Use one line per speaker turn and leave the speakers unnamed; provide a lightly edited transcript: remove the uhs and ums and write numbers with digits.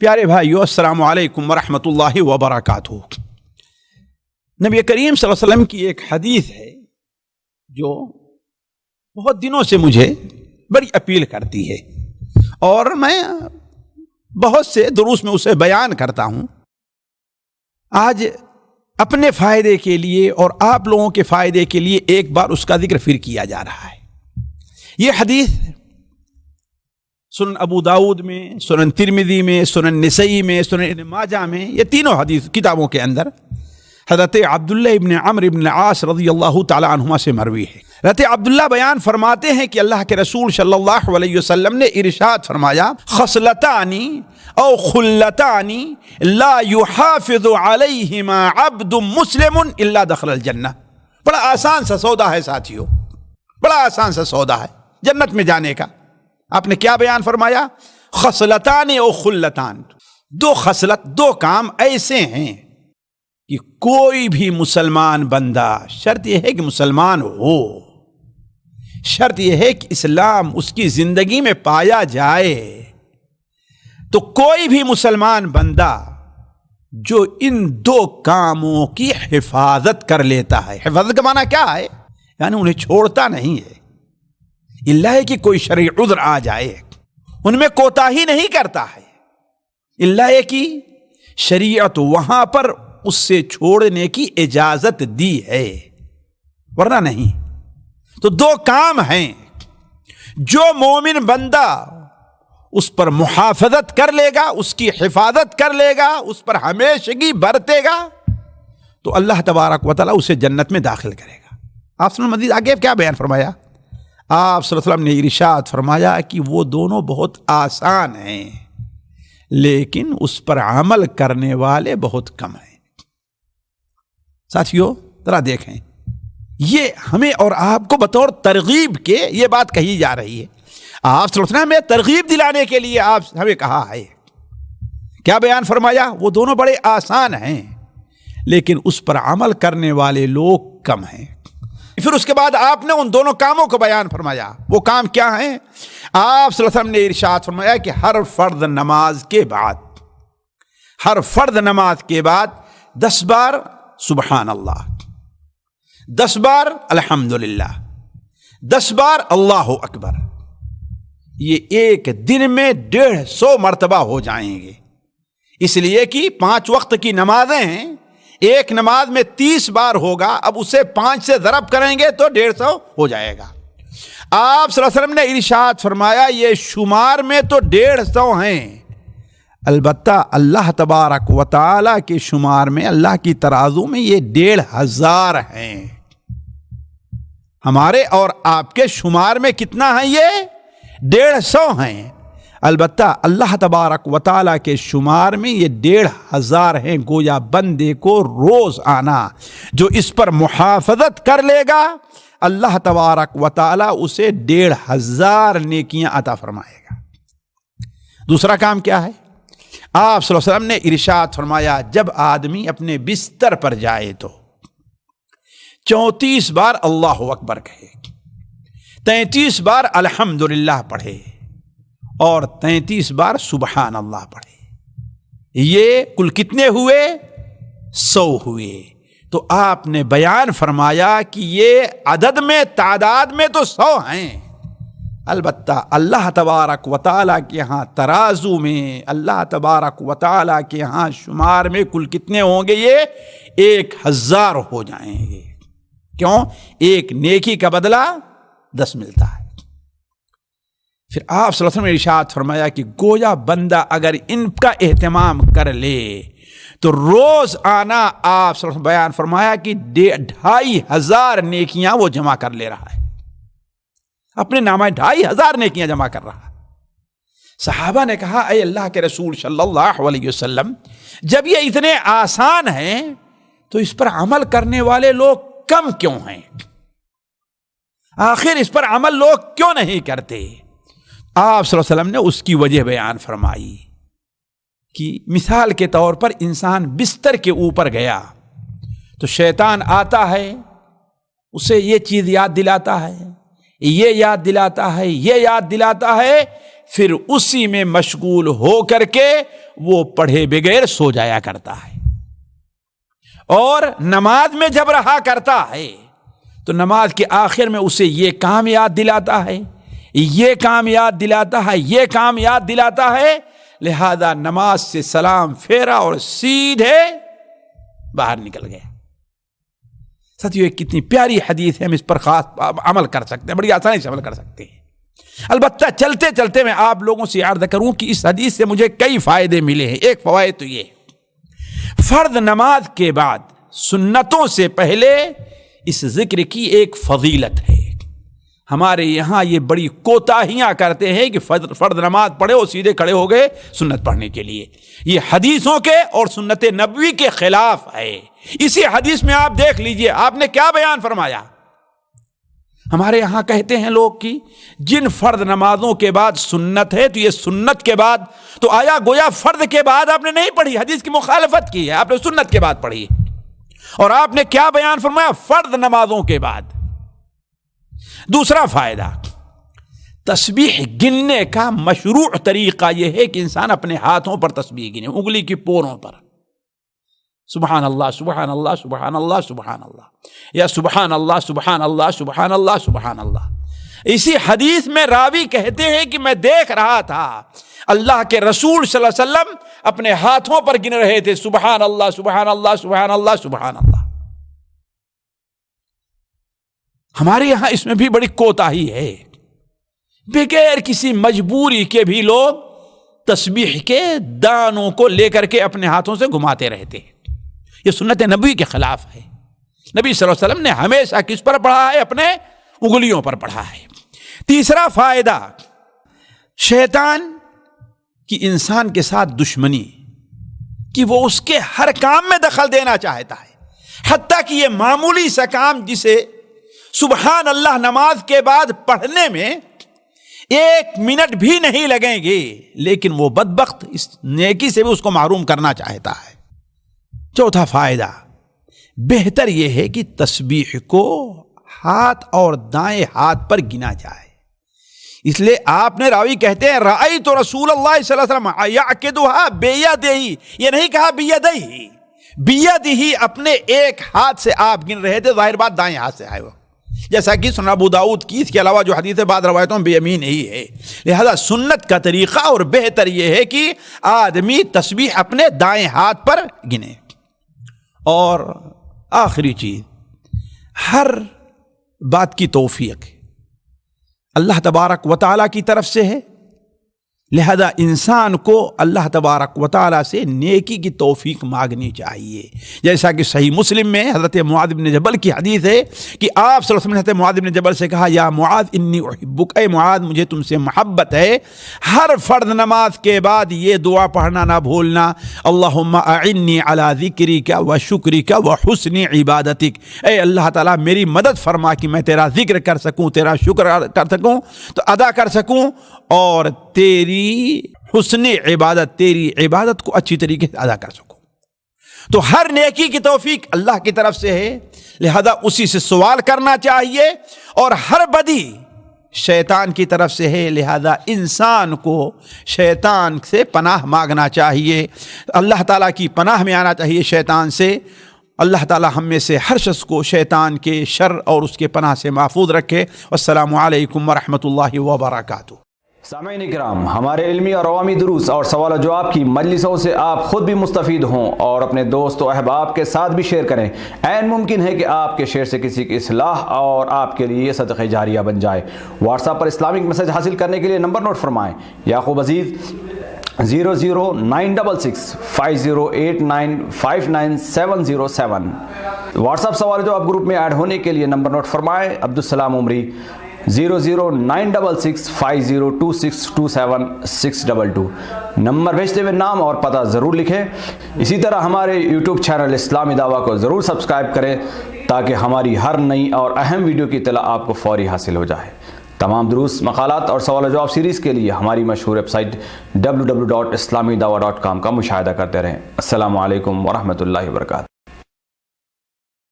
پیارے بھائیو، السلام علیکم ورحمۃ اللہ وبرکاتہ۔ نبی کریم صلی اللہ علیہ وسلم کی ایک حدیث ہے جو بہت دنوں سے مجھے بڑی اپیل کرتی ہے اور میں بہت سے دروس میں اسے بیان کرتا ہوں۔ آج اپنے فائدے کے لیے اور آپ لوگوں کے فائدے کے لیے ایک بار اس کا ذکر پھر کیا جا رہا ہے۔ یہ حدیث سنن ابو داؤد میں، سنن ترمذی میں، سنن نسائی میں، سنن ابن ماجہ میں، یہ تینوں حدیث کتابوں کے اندر حضرت عبداللہ ابن عمرو ابن العاص رضی اللہ تعالی عنہما سے مروی ہے۔ حضرت عبداللہ بیان فرماتے ہیں کہ اللہ کے رسول صلی اللہ علیہ وسلم نے ارشاد فرمایا، خصلتانی او خلتانی لا يحافظ علیہما عبد مسلم الا دخل الجنہ۔ بڑا آسان سا سودا ہے ساتھیو، بڑا آسان سا سودا ہے جنت میں جانے کا۔ آپ نے کیا بیان فرمایا؟ خصلتان او خلتان، دو خصلت، دو کام ایسے ہیں کہ کوئی بھی مسلمان بندہ، شرط یہ ہے کہ مسلمان ہو، شرط یہ ہے کہ اسلام اس کی زندگی میں پایا جائے، تو کوئی بھی مسلمان بندہ جو ان دو کاموں کی حفاظت کر لیتا ہے، حفاظت کا معنی کیا ہے؟ یعنی انہیں چھوڑتا نہیں ہے، اللہ کہ کوئی شرعی عذر آ جائے ان میں کوتاہی نہیں کرتا ہے، اللہ کی شریعت وہاں پر اس سے چھوڑنے کی اجازت دی ہے، ورنہ نہیں۔ تو دو کام ہیں، جو مومن بندہ اس پر محافظت کر لے گا، اس کی حفاظت کر لے گا، اس پر ہمیشگی برتے گا، تو اللہ تبارک و تعالیٰ اسے جنت میں داخل کرے گا۔ آپ سنن مزید آگے کیا بیان فرمایا؟ آپ صلی اللہ علیہ وسلم نے ارشاد فرمایا کہ وہ دونوں بہت آسان ہیں لیکن اس پر عمل کرنے والے بہت کم ہیں۔ ساتھیو ذرا دیکھیں، یہ ہمیں اور آپ کو بطور ترغیب کے یہ بات کہی جا رہی ہے۔ آپ صلی اللہ علیہ وسلم نے ترغیب دلانے کے لیے آپ ہمیں کہا ہے، کیا بیان فرمایا؟ وہ دونوں بڑے آسان ہیں لیکن اس پر عمل کرنے والے لوگ کم ہیں۔ پھر اس کے بعد آپ نے ان دونوں کاموں کو بیان فرمایا۔ وہ کام کیا ہیں؟ آپ صلی اللہ علیہ وسلم نے ارشاد فرمایا کہ ہر فرض نماز کے بعد، ہر فرض نماز کے بعد 10 بار سبحان اللہ، 10 بار الحمدللہ، 10 بار اللہ اکبر، یہ ایک دن میں 150 مرتبہ ہو جائیں گے۔ اس لیے کہ 5 وقت کی نمازیں ہیں، ایک نماز میں 30 بار ہوگا، اب اسے 5 سے ضرب کریں گے تو 150 ہو جائے گا۔ آپ صلی اللہ علیہ وسلم نے ارشاد فرمایا یہ شمار میں تو 150 ہیں، البتہ اللہ تبارک و تعالی کے شمار میں، اللہ کی ترازو میں یہ 1500 ہیں۔ ہمارے اور آپ کے شمار میں کتنا ہے؟ یہ 150 ہیں، البتہ اللہ تبارک و تعالیٰ کے شمار میں یہ 1500 ہیں۔ گویا بندے کو روز آنا جو اس پر محافظت کر لے گا، اللہ تبارک و تعالیٰ اسے 1500 نیکیاں عطا فرمائے گا۔ دوسرا کام کیا ہے؟ آپ صلی اللہ علیہ وسلم نے ارشاد فرمایا جب آدمی اپنے بستر پر جائے تو 34 بار اللہ اکبر کہے، 33 بار الحمدللہ پڑھے اور 33 بار سبحان اللہ پڑھے۔ یہ کل کتنے ہوئے؟ 100 ہوئے۔ تو آپ نے بیان فرمایا کہ یہ عدد میں، تعداد میں تو 100 ہیں، البتہ اللہ تبارک و تعالیٰ کے ہاں ترازو میں، اللہ تبارک و تعالیٰ کے ہاں شمار میں کل کتنے ہوں گے؟ یہ 1000 ہو جائیں گے۔ کیوں؟ ایک نیکی کا بدلہ 10 ملتا ہے۔ پھر آپ صلی اللہ علیہ وسلم نے ارشاد فرمایا کہ گویا بندہ اگر ان کا اہتمام کر لے تو روز آنا، آپ صلی اللہ علیہ وسلم بیان فرمایا کہ 2500 نیکیاں وہ جمع کر لے رہا ہے، اپنے نامہ 2500 نیکیاں جمع کر رہا ہے۔ صحابہ نے کہا اے اللہ کے رسول صلی اللہ علیہ وسلم، جب یہ اتنے آسان ہیں تو اس پر عمل کرنے والے لوگ کم کیوں ہیں؟ آخر اس پر عمل لوگ کیوں نہیں کرتے؟ آپ صلی اللہ علیہ وسلم نے اس کی وجہ بیان فرمائی کہ مثال کے طور پر انسان بستر کے اوپر گیا تو شیطان آتا ہے، اسے یہ چیز یاد دلاتا ہے، یہ یاد دلاتا ہے، یہ یاد دلاتا ہے، پھر اسی میں مشغول ہو کر کے وہ پڑھے بغیر سو جایا کرتا ہے، اور نماز میں جب رہا کرتا ہے تو نماز کے آخر میں اسے یہ کام یاد دلاتا ہے، یہ کام یاد دلاتا ہے، یہ کام یاد دلاتا ہے، لہذا نماز سے سلام پھیرا اور سیدھے باہر نکل گیا۔ ساتھیو، ایک کتنی پیاری حدیث ہے، ہم اس پر خاص عمل کر سکتے ہیں، بڑی آسانی سے عمل کر سکتے ہیں۔ البتہ چلتے چلتے میں آپ لوگوں سے عرض کروں کہ اس حدیث سے مجھے کئی فائدے ملے ہیں۔ ایک فوائد تو یہ، فرض نماز کے بعد سنتوں سے پہلے اس ذکر کی ایک فضیلت ہے۔ ہمارے یہاں یہ بڑی کوتاہیاں کرتے ہیں کہ فرض نماز پڑھے اور سیدھے کھڑے ہو گئے سنت پڑھنے کے لیے، یہ حدیثوں کے اور سنت نبوی کے خلاف ہے۔ اسی حدیث میں آپ دیکھ لیجئے آپ نے کیا بیان فرمایا۔ ہمارے یہاں کہتے ہیں لوگ کہ جن فرض نمازوں کے بعد سنت ہے تو یہ سنت کے بعد، تو آیا گویا فرض کے بعد آپ نے نہیں پڑھی، حدیث کی مخالفت کی ہے، آپ نے سنت کے بعد پڑھی، اور آپ نے کیا بیان فرمایا؟ فرض نمازوں کے بعد۔ دوسرا فائدہ، تسبیح گننے کا مشروع طریقہ یہ ہے کہ انسان اپنے ہاتھوں پر تسبیح گنے، انگلی کی پوروں پر، سبحان اللہ سبحان اللہ سبحان اللہ سبحان اللہ، یا سبحان اللہ سبحان اللہ سبحان اللہ سبحان اللہ۔ اسی حدیث میں راوی کہتے ہیں کہ میں دیکھ رہا تھا اللہ کے رسول صلی اللہ علیہ وسلم اپنے ہاتھوں پر گن رہے تھے، سبحان اللہ سبحان اللہ سبحان اللہ سبحان اللہ۔ ہمارے یہاں اس میں بھی بڑی کوتاہی ہے، بغیر کسی مجبوری کے بھی لوگ تسبیح کے دانوں کو لے کر کے اپنے ہاتھوں سے گھماتے رہتے ہیں، یہ سنت نبوی کے خلاف ہے۔ نبی صلی اللہ علیہ وسلم نے ہمیشہ کس پر پڑھا ہے؟ اپنے انگلیوں پر پڑھا ہے۔ تیسرا فائدہ، شیطان کی انسان کے ساتھ دشمنی کہ وہ اس کے ہر کام میں دخل دینا چاہتا ہے، حتیٰ کہ یہ معمولی سا کام جسے سبحان اللہ نماز کے بعد پڑھنے میں 1 منٹ بھی نہیں لگیں گے، لیکن وہ بدبخت اس نیکی سے بھی اس کو محروم کرنا چاہتا ہے۔ چوتھا فائدہ، بہتر یہ ہے کہ تسبیح کو ہاتھ اور دائیں ہاتھ پر گنا جائے، اس لیے آپ نے، راوی کہتے ہیں رأیت رسول اللہ صلی اللہ علیہ وسلم یعقدها بیدہی، یہ نہیں کہا بیدہی، بیدہی، اپنے ایک ہاتھ سے آپ گن رہے تھے، ظاہر بات دائیں ہاتھ سے آئے وہ، جیسا کہ سنن ابو داؤد کی، اس کے علاوہ جو حدیث بعض روایتوں میں بیمین ہی ہے۔ لہذا سنت کا طریقہ اور بہتر یہ ہے کہ آدمی تسبیح اپنے دائیں ہاتھ پر گنے۔ اور آخری چیز، ہر بات کی توفیق اللہ تبارک و تعالیٰ کی طرف سے ہے، لہذا انسان کو اللہ تبارک و تعالیٰ سے نیکی کی توفیق مانگنی چاہیے، جیسا کہ صحیح مسلم میں حضرت معاذ بن جبل کی حدیث ہے کہ آپ صلی اللہ علیہ وسلم نے حضرت معاذ بن جبل سے کہا، یا معاذ انی احبک، اے معاذ مجھے تم سے محبت ہے، ہر فرض نماز کے بعد یہ دعا پڑھنا نہ بھولنا، اللہم اعنی علی ذکرک و شکرک و حسن عبادتک، اے اللہ تعالیٰ میری مدد فرما کہ میں تیرا ذکر کر سکوں، تیرا شکر کر سکوں، تو ادا کر سکوں، اور تیری حسن عبادت، تیری عبادت کو اچھی طریقے سے ادا کر سکوں۔ تو ہر نیکی کی توفیق اللہ کی طرف سے ہے، لہذا اسی سے سوال کرنا چاہیے، اور ہر بدی شیطان کی طرف سے ہے، لہذا انسان کو شیطان سے پناہ مانگنا چاہیے، اللہ تعالیٰ کی پناہ میں آنا چاہیے شیطان سے۔ اللہ تعالیٰ ہم میں سے ہر شخص کو شیطان کے شر اور اس کے پناہ سے محفوظ رکھے۔ والسلام علیکم ورحمۃ اللہ وبرکاتہ۔
سامعین کرام، ہمارے علمی اور عوامی دروس اور سوال و جواب کی مجلسوں سے آپ خود بھی مستفید ہوں اور اپنے دوست و احباب کے ساتھ بھی شیئر کریں۔ عین ممکن ہے کہ آپ کے شیئر سے کسی کی اصلاح اور آپ کے لیے صدقہ جاریہ بن جائے۔ واٹس ایپ پر اسلامک میسج حاصل کرنے کے لیے نمبر نوٹ فرمائیں: یعقوب عزیز 00966 5089 59707۔ واٹس ایپ سوال جو آپ گروپ میں ایڈ ہونے کے لیے نمبر نوٹ فرمائیں: عبدالسلام عمری 00966 502627 نمبر بھیجتے ہوئے نام اور پتہ ضرور لکھیں۔ اسی طرح ہمارے یوٹیوب چینل اسلامی دعویٰ کو ضرور سبسکرائب کریں تاکہ ہماری ہر نئی اور اہم ویڈیو کی اطلاع آپ کو فوری حاصل ہو جائے۔ تمام دروس، مقالات اور سوال و جواب سیریز کے لیے ہماری مشہور ویب سائٹ www.islamidawah.com کا مشاہدہ کرتے رہیں۔ السلام علیکم ورحمۃ اللہ وبرکاتہ۔